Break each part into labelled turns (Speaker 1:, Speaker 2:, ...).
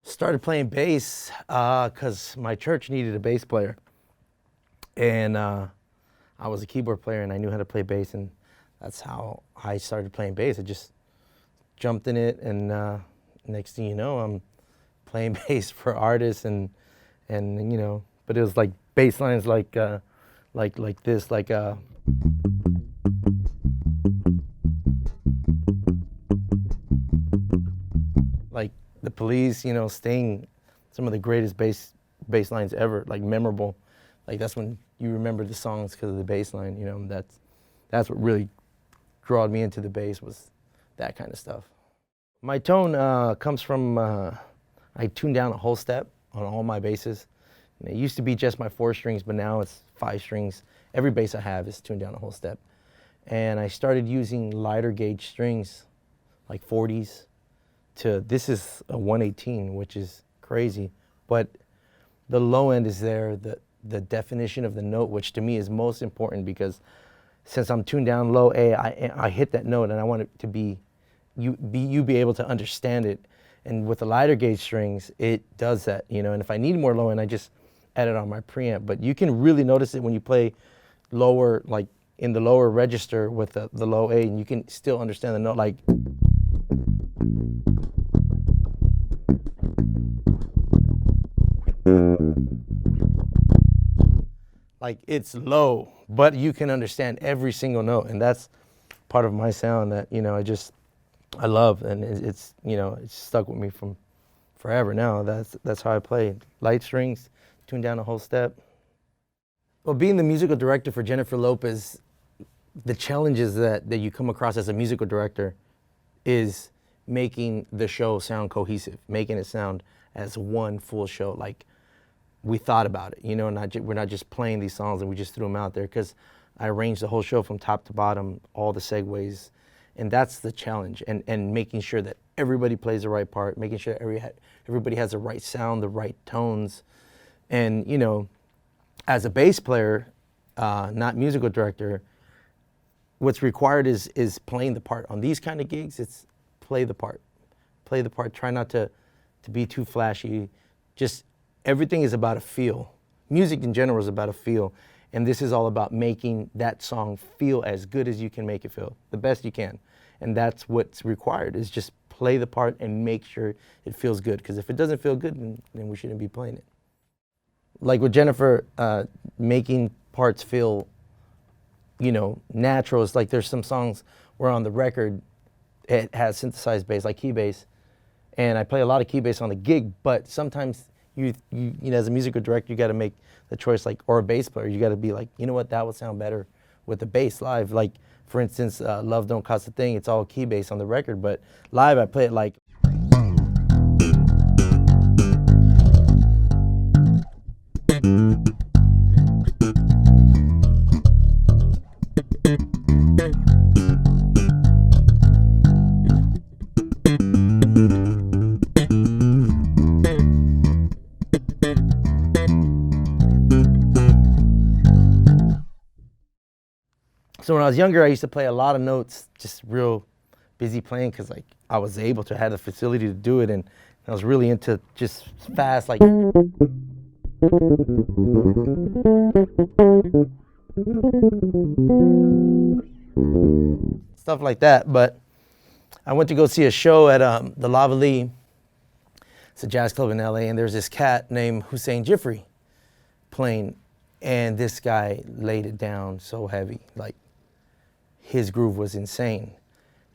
Speaker 1: Started playing bass because my church needed a bass player, and I was a keyboard player and I knew how to play bass, and that's how I started playing bass. I just jumped in it, and next thing you know, I'm playing bass for artists, and you know, but it was like bass lines like this, like the Police, you know, Sting, some of the greatest bass lines ever, like memorable. Like that's when you remember the songs because of the bass line, you know. That's what really drawed me into the bass, was that kind of stuff. My tone comes from I tune down a whole step on all my basses. And it used to be just my 4 strings, but now it's 5 strings. Every bass I have is tuned down a whole step. And I started using lighter gauge strings, like 40s. This is a 118, which is crazy, but the low end is there, the definition of the note, which to me is most important, because since I'm tuned down low A, I hit that note and I want it to be able to understand it. And with the lighter gauge strings, it does that, you know. And if I need more low end, I just add it on my preamp. But you can really notice it when you play lower, like in the lower register with the low A, and you can still understand the note, like it's low, but you can understand every single note, and that's part of my sound that, you know, I love, and it's, you know, it's stuck with me from forever now. That's how I play. Light strings, tune down a whole step. Well, being the musical director for Jennifer Lopez, the challenges that you come across as a musical director is making the show sound cohesive, making it sound as one full show. Like, we thought about it, you know, we're not just playing these songs and we just threw them out there, because I arranged the whole show from top to bottom, all the segues, and that's the challenge, and making sure that everybody plays the right part, making sure everybody has the right sound, the right tones. And, you know, as a bass player, not musical director, what's required is playing the part. On these kind of gigs, it's play the part. Play the part, try not to be too flashy. Just, everything is about a feel. Music in general is about a feel. And this is all about making that song feel as good as you can make it feel, the best you can. And that's what's required, is just play the part and make sure it feels good. Because if it doesn't feel good, then we shouldn't be playing it. Like with Jennifer, making parts feel, you know, natural. It's like there's some songs where on the record it has synthesized bass, like key bass. And I play a lot of key bass on the gig, but sometimes you know, as a musical director, you got to make the choice, like, or a bass player, you got to be like, you know what, that would sound better with the bass live. Like, for instance, Love Don't Cost a Thing, it's all key bass on the record, but live I play it like. So when I was younger, I used to play a lot of notes, just real busy playing, because like I was able to have the facility to do it, and I was really into just fast, like. Stuff like that. But I went to go see a show at the Lavalley. It's a jazz club in LA, and there's this cat named Hussein Jifri playing, and this guy laid it down so heavy, like. His groove was insane.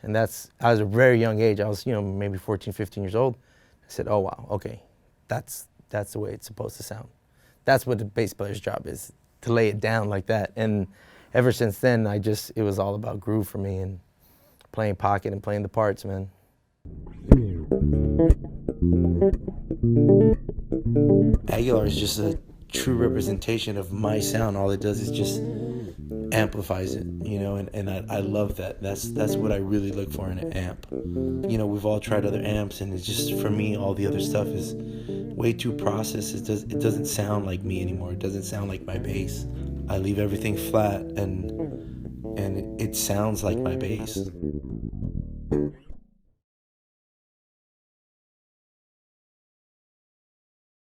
Speaker 1: And I was a very young age. I was, you know, maybe 14, 15 years old. I said, oh, wow, okay, that's the way it's supposed to sound. That's what the bass player's job is, to lay it down like that. And ever since then, it was all about groove for me, and playing pocket and playing the parts, man. Aguilar is just a true representation of my sound. All it does is just amplifies it, you know, and I love that. That's what I really look for in an amp. You know, we've all tried other amps, and it's just, for me, all the other stuff is way too processed. It doesn't sound like me anymore. It doesn't sound like my bass. I leave everything flat, and it sounds like my bass.